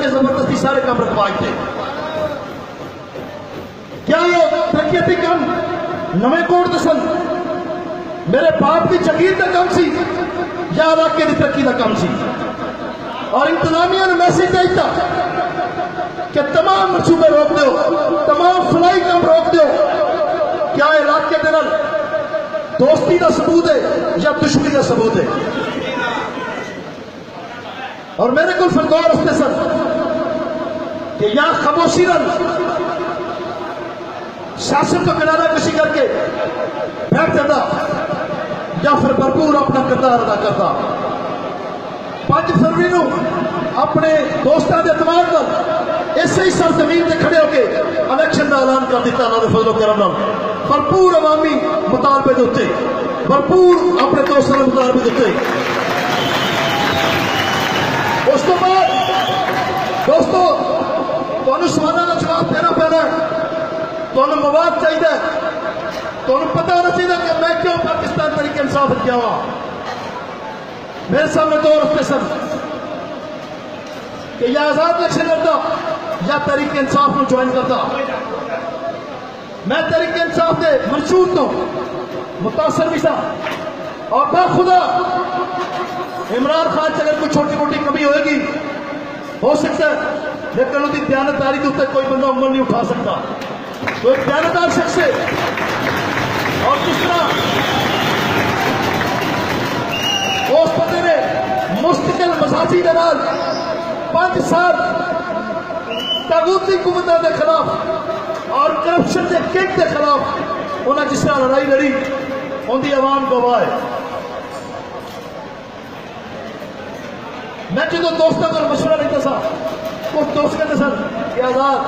کے زبردستی سارے کام رکھوائے تھے. کیا ترقیتی کام نویں کوٹ دے سن میرے باپ کی جگیر کا کام سی یا علاقے کی ترقی کا کام سی؟ اور انتظامیہ نے میسج دیتا کہ تمام منصوبے روک دو, تمام فلائی کام روک دو. کیا علاقے دے نال دوستی کا ثبوت ہے یا دشمنی کا ثبوت ہے؟ اور میرے کو فردور رستے سن کہ یا خاموشی رن سیاست کو کنارہ کشی کر کے بیٹھ جاتا یا پھر بھرپور اپنا کردار ادا کرتا. 5 فروری نو اپنے دوستوں کے اعتماد پر اسی ہی سرزمین سے کھڑے ہو کے الیکشن کا اعلان کر دیتا. اللہ کے فضل و کرم نال بھرپور عوامی مطالبے کے اتنے, بھرپور اپنے دوستوں کے مطالبے کے اتنے. اس تو بعد دوستو تمہیں سوالوں کا جواب دینا پینا ہے. تمہیں مواد چاہیے, تمہیں پتہ ہونا چاہیے کہ میں کیوں پاکستان تحریک انصاف کیا ہوا. میرے سامنے 2 رستے سن کہ یا آزاد الیکشن لڑتا یا تحریک انصاف کو جوائن کرتا. میں تحریک انصاف کے منشور تو متاثر بھی تھا اور خدا عمران خان سے اگر کوئی چھوٹی موٹی کمی ہوئے گی ہو سکتا ہے, لیکن ان کی دیانتداری کے اتنے کوئی بندہ عمل نہیں اٹھا سکتا. تو ایک دیانتدار شخص ہے. اور کس طرح اس بندے نے مستقل مزاجی کے بعد 5 سال طاغوتی حکومتوں کے خلاف اور کرپشن کے کنگ کے خلاف انہیں جس طرح لڑائی لڑی ان کی عوام گواہ ہے. میں جدو دوستوں کو مشورہ لیتا سا, کچھ دوست کہتے سن کہ آزاد,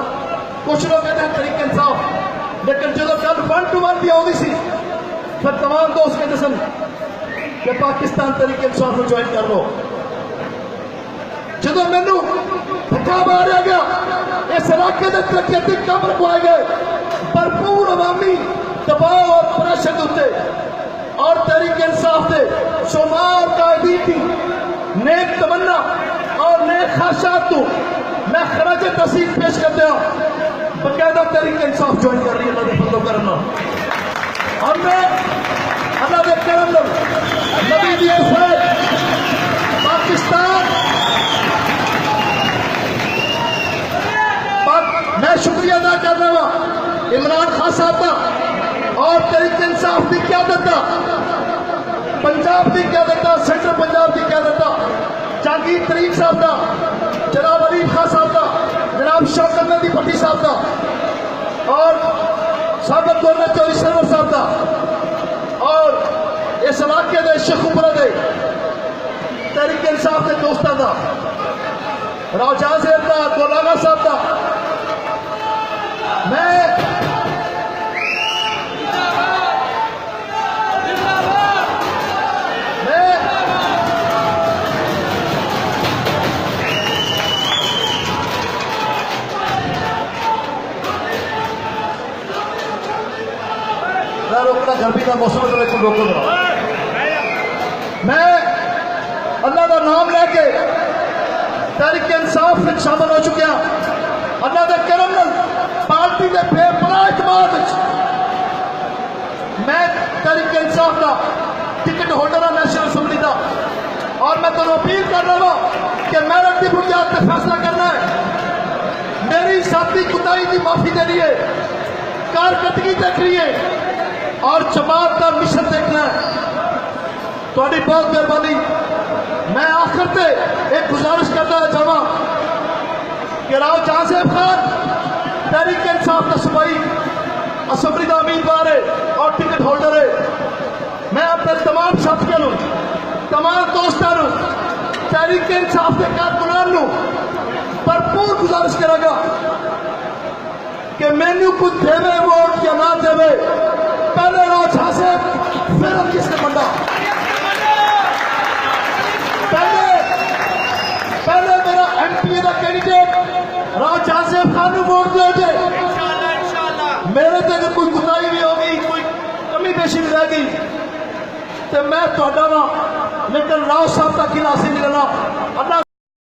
کچھ لوگ کہتے ہیں تحریک انصاف, لیکن جدو کل 1 to 1 بھی آگی سی پھر تمام دوست کہتے سن کہ پاکستان تحریک انصاف کو جوائن کر لو. جدو مینو دھکا ماریا گیا اس علاقے کے ترقیاتی کام رکھوائے گئے بھرپور عوامی دباؤ اور پریشر ہوتے اور تحریک انصاف کے شمار قائدین کی نیک تمنا اور نیک خواہشات تو میں خراج تحسین پیش کرتے ہوں باقاعدہ تحریک انصاف جوائن کر رہی ہے. اللہ کے فضل و کرم ہم نے اللہ کے کرم نبی دی فیض پاکستان میں شکریہ ادا کر رہا ہوں عمران خان صاحب کا اور تحریک انصاف کی قیادت کا, پنجاب کی قیادت کا, سینٹرل پنجاب کی قیادت کا, جہانگیر ترین صاحب کا, جناب علیم خان صاحب کا, جناب شوکت مہدی بھٹی صاحب کا اور سابق گورنر چوہدری سرور صاحب کا اور اس علاقے کے شیخوپورہ کے تحریک انصاف کے دوستوں کا, راؤ جہاں صاحب کا, کولاگا صاحب کا. روکنا گرمی کا موسم روکو گا. میں اللہ کا نام لے کے تحریک انصاف میں شامل ہو چکیا. اللہ کے کرم پارٹی کے بے پناہ اعتماد میں تحریک انصاف کا ٹکٹ ہولڈر ہوں نیشنل اسمبلی کا, اور میں تمہیں اپیل کر رہا ہوں کہ میرٹ کی بنیاد پہ فیصلہ کرنا ہے. میری ساتھی کوتاہی کی معافی دینی ہے, کارکردگی دیکھ رہی ہے اور جماعت کا مشن دیکھنا ہے. تھوڑی بہت مہربانی. میں آخر تے ایک گزارش کرنا چاہوں کہ راؤ جہاں صاحب خان تحریک انصاف کا صوبائی اسمبلی کا امیدوار ہے اور ٹکٹ ہولڈر ہے. میں اپنے تمام ساتھیوں, تمام دوستوں, تحریک انصاف کے کارکنان بھرپور گزارش کرے گا کہ مینو کو دے ووٹ یا نہ دے, پہلے راؤ جہاں صاحب پھر ہم کس نے بندہ. پہلے میرا ایم پی اے کا کینڈیڈیٹ راؤ جہاں صاحب خان کو ووٹ دے دے. میرے تے اگر کوئی کوتاہی بھی ہوگی, کوئی کمی بیشی بھی رہ گئی تو میں تھوڑا وا, لیکن راؤ صاحب تک ہی حاصل نہیں کرنا. اللہ